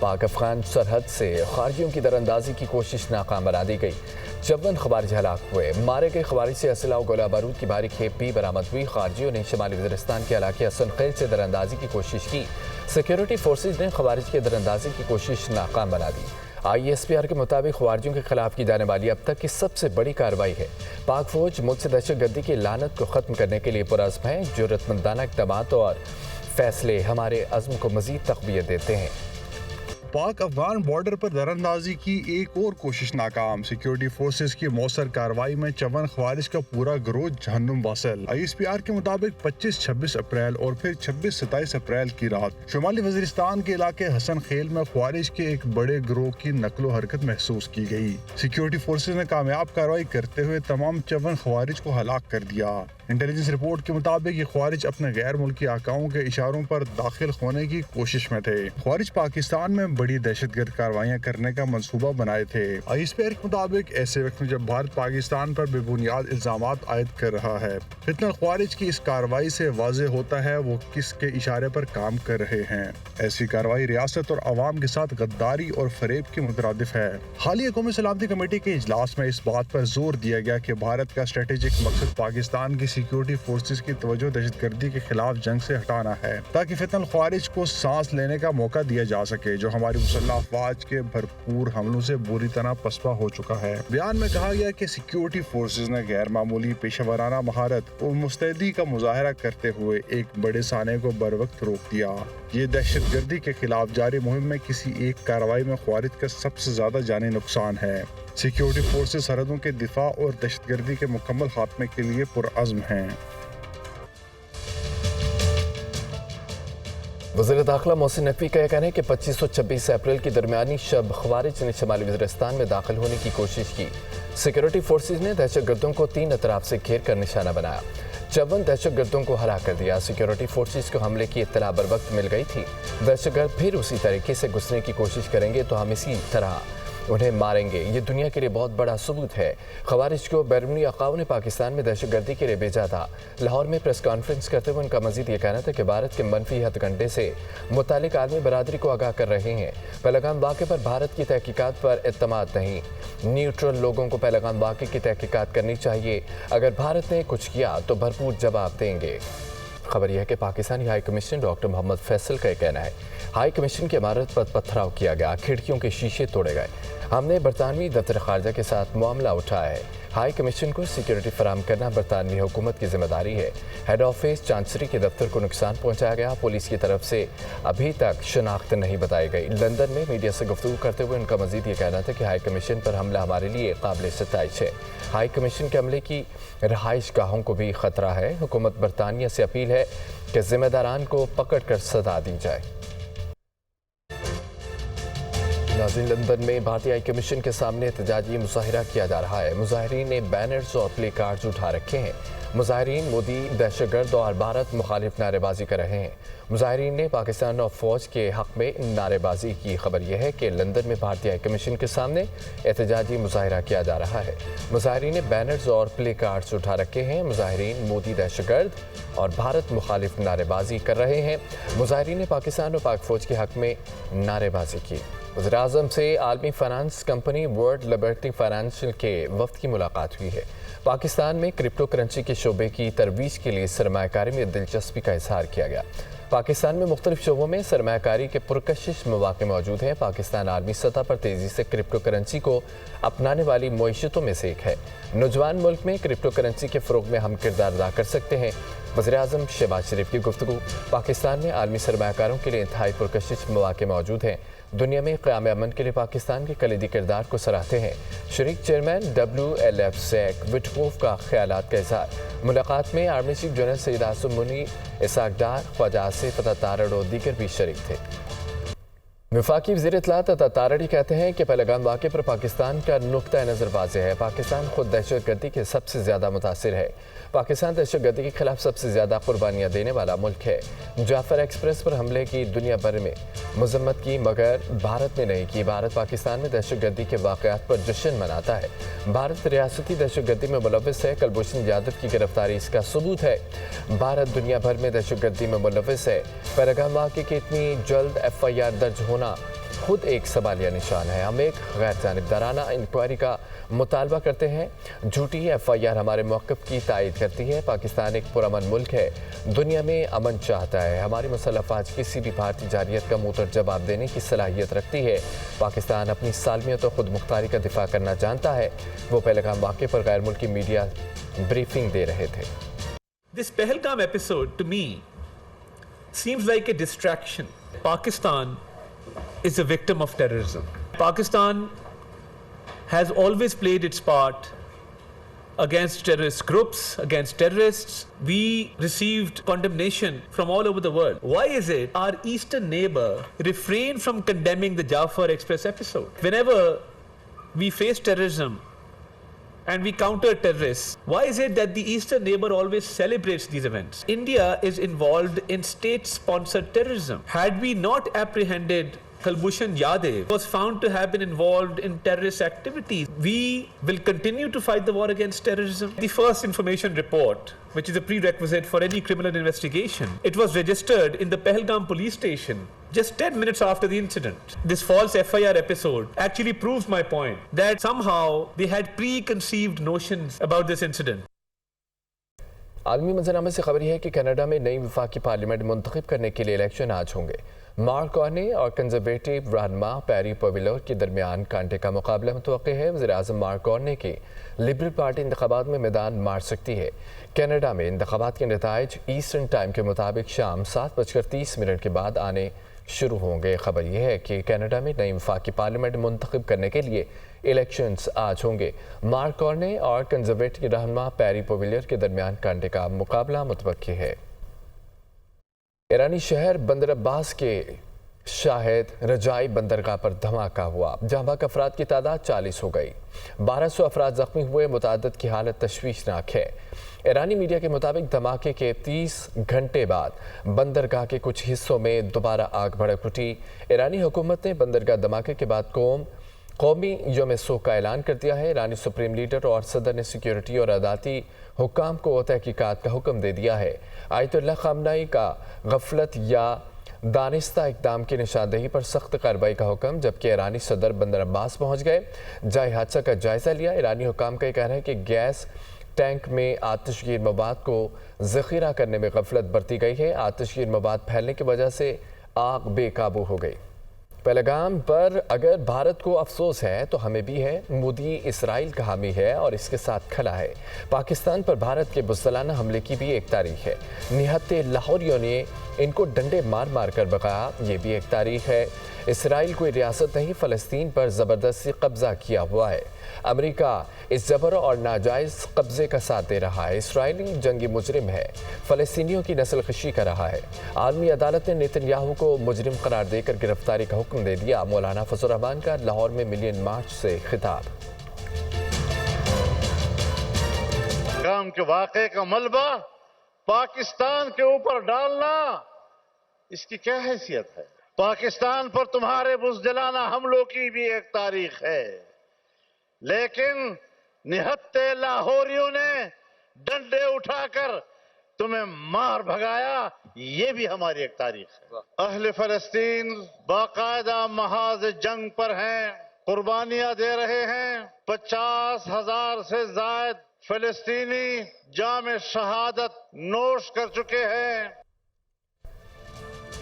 पाक अफगान सरहद से खारजियों की दरानंदाजी की कोशिश नाकाम बना दी गई। 54 खवारिज हलाक हुए। मारे गए खवारिज से असला और गोला बारूद की भारी खेप भी बरामद हुई। खारजियों ने शमाली वज़ीरिस्तान के इलाके हसन खेल से दरानंदाजी की कोशिश की। सिक्योरिटी फोर्सेज ने खवारिज की दरानंदाजी की कोशिश नाकाम बना दी। ISPR के मुताबिक खवारिजियों के खिलाफ की जाने वाली अब तक की सबसे बड़ी कार्रवाई है। पाक फौज मुल्क से दहशतगर्दी की लानत को ख़त्म करने के लिए पुरअज़्म है। जुर्रतमंदाना इक़दामात और फैसले हमारे अज़्म को मज़ीद तक़वियत देते हैं। पाक अफगान बॉर्डर पर दरानंदाजी की एक और कोशिश नाकाम। सिक्योरिटी फोर्सेस की मौसर कार्रवाई में 54 खवारिज का पूरा गिरोह जहन्नुम वासल। ISPR के मुताबिक 25-26 अप्रैल और फिर 26-27 अप्रैल की रात शुमाली वज़ीरिस्तान के इलाके हसन खेल में खवारिज के एक बड़े गिरोह की नकलो हरकत महसूस की गई। सिक्योरिटी फोर्सेस ने कामयाब कार्रवाई करते हुए तमाम 54 खवारिज को हलाक कर दिया। इंटेलिजेंस रिपोर्ट के मुताबिक ये खवारिज अपने गैर मुल्की आकाओं के इशारों पर दाखिल होने की कोशिश में थे। खवारिज पाकिस्तान में बड़ी दहशतगर्द कार्रवाइयां करने का मंसूबा बनाए थे। ISPR के मुताबिक ऐसे वक्त में जब भारत पाकिस्तान पर बेबुनियाद इल्जामात आयद कर रहा है, फितनल खवारिज की इस कार्रवाई से वाज़ेह होता है वो किसके इशारे पर काम कर रहे हैं। ऐसी कार्रवाई रियासत और अवाम के साथ गद्दारी और फरेब के मुतरादिफ है। हालिया कौमी सलामती कमेटी के इजलास में इस बात पर जोर दिया गया कि भारत का स्ट्रेटेजिक मकसद पाकिस्तान की सिक्योरिटी फोर्सेस की तवज्जो दहशतगर्दी के खिलाफ जंग से हटाना है, ताकि फितनल खवारिज को सांस लेने का मौका दिया जा सके, जो हमारी मुसल्लह अफवाज के भरपूर हमलों से बुरी तरह पसपा हो चुका है। बयान में कहा गया कि सिक्योरिटी फोर्सेस ने गैर मामूली पेशेवराना महारत और मुस्तैदी का मुजाहरा करते हुए एक बड़े साने को बर वक्त रोक दिया। ये दहशतगर्दी के खिलाफ जारी मुहिम में किसी एक कार्रवाई में खवारिज का सबसे ज्यादा जानी नुकसान है। सिक्योरिटी फोर्सेस सरहदों के दिफा और दहशतगर्दी के मुकम्मल खात्मे के लिए पुरअज़्म हैं। वज़ीर दाखिला मोहसिन नकवी का कहना है कि 25 और 26 अप्रैल की दरमियानी शब खवारिज ने शमाली वज़ीरिस्तान में दाखिल होने की कोशिश की। सिक्योरिटी फोर्सेज ने दहशतगर्दों को 3 अतराफ से घेर कर निशाना बनाया। 54 दहशतगर्दों को हलाक कर दिया। सिक्योरिटी फोर्सेज को हमले की इत्तला बर वक्त मिल गई थी। दहशतगर्द फिर उसी तरीके से घुसने की कोशिश करेंगे तो हम इसी तरह उन्हें मारेंगे। ये दुनिया के लिए बहुत बड़ा सबूत है। खवारिज को बैरूनी अकाओं ने पाकिस्तान में दहशतगर्दी के लिए भेजा था। लाहौर में प्रेस कॉन्फ्रेंस करते हुए उनका मजीद ये कहना था कि भारत के मनफी हथकंडे से मुतालिक आलमी बरादरी को आगाह कर रहे हैं। पहलगाम वाक़े पर भारत की तहकीकात पर एतमाद नहीं। न्यूट्रल लोगों को पहलगाम वाक़े की तहकीकात करनी चाहिए। अगर भारत ने कुछ किया तो भरपूर जवाब देंगे। खबर यह है कि Pakistani high commission doctor Mohammad Faisal का कहना है, हाई कमीशन की इमारत पर पथराव किया गया, खिड़कियों के शीशे तोड़े गए। हमने बरतानवी दफ्तर खारजा के साथ मामला उठाया है। हाई कमीशन को सिक्योरिटी फराहम करना बरतानवी हुकूमत की जिम्मेदारी है। हेड ऑफिस चांसरी के दफ्तर को नुकसान पहुंचाया गया। पुलिस की तरफ से अभी तक शनाख्त नहीं बताई गई। लंदन में मीडिया से गुफ्तगू करते हुए उनका मजीद ये कहना था कि हाई कमीशन पर हमला हमारे लिए काबिल सताइश है। हाई कमीशन के हमले की रहाइश गाहों को भी खतरा है। हुकूमत बरतानिया से अपील है कि जिम्मेदारान को पकड़ कर सजा दी जाए। नाज़रीन, लंदन में भारतीय हाई कमीशन के सामने एहतजाजी मुजाहिरा किया जा रहा है। मुजाहिरीन ने बैनर्स और प्ले कार्ड्स उठा रखे हैं। मुजाहिरीन मोदी दहशतगर्द और भारत मुखालिफ नारेबाजी कर रहे हैं। मुजाहिरीन ने पाकिस्तान और फौज के हक में नारेबाजी की। खबर यह है कि लंदन में भारतीय हाई कमीशन के सामने एहतजाजी मुजाहिरा किया जा रहा है। मुजाहिरीन ने बैनर्स और प्ले कार्ड्स उठा रखे हैं। मुजाहिरीन मोदी दहशतगर्द और भारत मुखालिफ नारेबाजी कर रहे हैं। मुजाहिरीन ने पाकिस्तान और पाक फौज के हक में नारेबाजी की। वज़ीर-ए-आज़म से आलमी finance company world liberty financial के वफ्द की मुलाकात हुई है। पाकिस्तान में क्रिप्टो करेंसी के शोबे की तरवीज के लिए सरमायाकारी में दिलचस्पी का इजहार किया गया। पाकिस्तान में मुख्तलिफ शोबों में सरमायाकारी के पुरकशिश मौक़े मौजूद हैं। पाकिस्तान आलमी सतह पर तेज़ी से क्रिप्टो करेंसी को अपनाने वाली मईशतों में से एक है। नौजवान मुल्क में क्रिप्टो करेंसी के फ़रोग़ में हम किरदार अदा कर सकते हैं। वज़ीर-ए-आज़म शहबाज शरीफ की गुफ्तगू। पाकिस्तान में आलमी सरमायाकारों के लिए इंतहाई पुरकशिश मौक़े मौजूद हैं। दुनिया में क़याम अमन के लिए पाकिस्तान के कलीदी किरदार को सराहते हैं। शरीक चेयरमैन WLF ज़ैक विटकोफ का ख़यालात का इज़हार। मुलाकात में army chief general Syed Asim Munir, Ishaq Dar, Khawaja Asif Atta Tarar और दीगर भी शरीक थे। वफाकी वज़ीर इत्तलात अता तारड़ी कहते हैं कि पहलगाम वाक़े पर पाकिस्तान का नुक्ता नज़र वाज़ेह है। पाकिस्तान खुद दहशतगर्दी के सबसे ज़्यादा मुतासिर है। पाकिस्तान दहशतगर्दी के खिलाफ सबसे ज़्यादा कुर्बानियाँ देने वाला मुल्क है। जाफर एक्सप्रेस पर हमले की दुनिया भर में मजम्मत की, मगर भारत ने नहीं की। भारत पाकिस्तान में दहशतगर्दी के वाक़यात पर जश्न मनाता है। भारत रियासती दहशतगर्दी में मुलव्वस है। कुलभूषण यादव की गिरफ्तारी इसका सबूत है। भारत दुनिया भर में दहशतगर्दी में मुलव्वस है। पहलगाम वाक़े की इतनी जल्द FIR दर्ज होना خود ایک سوالیہ نشان ہے۔ ہم ایک غیر جانبدارانہ انکوائری کا مطالبہ کرتے ہیں۔ جھوٹی FIR ہمارے موقف کی تائید کرتی ہے۔ پاکستان ایک پرامن ملک ہے، دنیا میں امن چاہتا ہے۔ ہماری مسلح افواج کسی بھی بھارتی جارحیت کا منہ پر جواب دینے کی صلاحیت رکھتی ہے۔ پاکستان اپنی سالمیت اور خود مختاری کا دفاع کرنا جانتا ہے۔ وہ پہلگام واقعے پر غیر ملکی میڈیا بریفنگ دے رہے تھے۔ This Pahalgam episode, to me, seems like a distraction. Pakistan is a victim of terrorism. Pakistan has always played its part against terrorist groups, against terrorists. We received condemnation from all over the world. Why is it our eastern neighbor refrained from condemning the Jafar Express episode? Whenever we face terrorism and we counter terrorists, why is it that the eastern neighbor always celebrates these events? India is involved in state-sponsored terrorism. Had we not apprehended Kulbhushan Yadav, was found to have been involved in terrorist activities, we will continue to fight the war against terrorism. The first information report, which is a prerequisite for any criminal investigation, it was registered in the Pahalgam police station just 10 minutes after the incident. This false FIR episode actually proves my point that somehow they had preconceived notions about this incident. عالمی منظرنامے سے خبر یہ ہے کہ Canada میں نئی وفاقی parliament منتخب کرنے کے لیے الیکشن آج ہوں گے۔ مارک کارنی اور کنزرویٹو رہنما پیری پویلور کے درمیان کانٹے کا مقابلہ متوقع ہے۔ وزیراعظم مارک کارنی کی لبرل پارٹی انتخابات میں میدان مار سکتی ہے۔ کینیڈا میں انتخابات کے نتائج ایسٹرن ٹائم کے مطابق شام 7:30 کے بعد آنے شروع ہوں گے۔ خبر یہ ہے کہ کینیڈا میں نئی وفاقی پارلیمنٹ منتخب کرنے کے لیے الیکشنز آج ہوں گے۔ مارک کارنی اور کنزرویٹو رہنما پیری پویلور کے درمیان کانٹے کا مقابلہ متوقع ہے۔ ایرانی شہر بندر عباس کے شاہد رجائی بندرگاہ پر دھماکہ ہوا، جہاں بھاگ افراد کی تعداد 40 ہو گئی، 1200 افراد زخمی ہوئے، متعدد کی حالت تشویشناک ہے۔ ایرانی میڈیا کے مطابق دھماکے کے 30 گھنٹے بعد بندرگاہ کے کچھ حصوں میں دوبارہ آگ بھڑک اٹھی۔ ایرانی حکومت نے بندرگاہ دھماکے کے بعد قومی یوم سوگ کا اعلان کر دیا ہے۔ ایرانی سپریم لیڈر اور صدر نے سیکیورٹی اور عدالتی حکام کو تحقیقات کا حکم دے دیا ہے۔ آیت اللہ خامنائی کا غفلت یا دانستہ اقدام کی نشاندہی پر سخت کارروائی کا حکم، جبکہ ایرانی صدر بندر عباس پہنچ گئے، جائے حادثہ کا جائزہ لیا۔ ایرانی حکام کا یہ کہنا ہے کہ گیس ٹینک میں آتش گیر مواد کو ذخیرہ کرنے میں غفلت برتی گئی ہے۔ آتش گیر مواد پھیلنے کی وجہ سے آگ بے قابو ہو گئی۔ پہلگام پر اگر بھارت کو افسوس ہے تو ہمیں بھی ہے۔ مودی اسرائیل کا حامی ہے اور اس کے ساتھ کھڑا ہے۔ پاکستان پر بھارت کے بزدلانہ حملے کی بھی ایک تاریخ ہے۔ نہتے لاہوریوں نے ان کو ڈنڈے مار مار کر بھگایا، یہ بھی ایک تاریخ ہے۔ اسرائیل کوئی ریاست نہیں، فلسطین پر زبردستی قبضہ کیا ہوا ہے۔ امریکہ اس جبر اور ناجائز قبضے کا ساتھ دے رہا ہے۔ اسرائیلی جنگی مجرم ہے، فلسطینیوں کی نسل کشی کر رہا ہے۔ عالمی عدالت نے نیتن یاہو کو مجرم قرار دے کر گرفتاری کا حکم دے دیا۔ مولانا فضل الرحمان کا لاہور میں ملین مارچ سے خطاب۔ کام کے واقعے کا ملبہ پاکستان کے اوپر ڈالنا، اس کی کیا حیثیت ہے؟ پاکستان پر تمہارے بزدلانہ حملوں کی بھی ایک تاریخ ہے، لیکن نہتے لاہوریوں نے ڈنڈے اٹھا کر تمہیں مار بھگایا، یہ بھی ہماری ایک تاریخ ہے۔ اہل فلسطین باقاعدہ محاذ جنگ پر ہیں، قربانیاں دے رہے ہیں۔ 50,000 سے زائد فلسطینی جام شہادت نوش کر چکے ہیں۔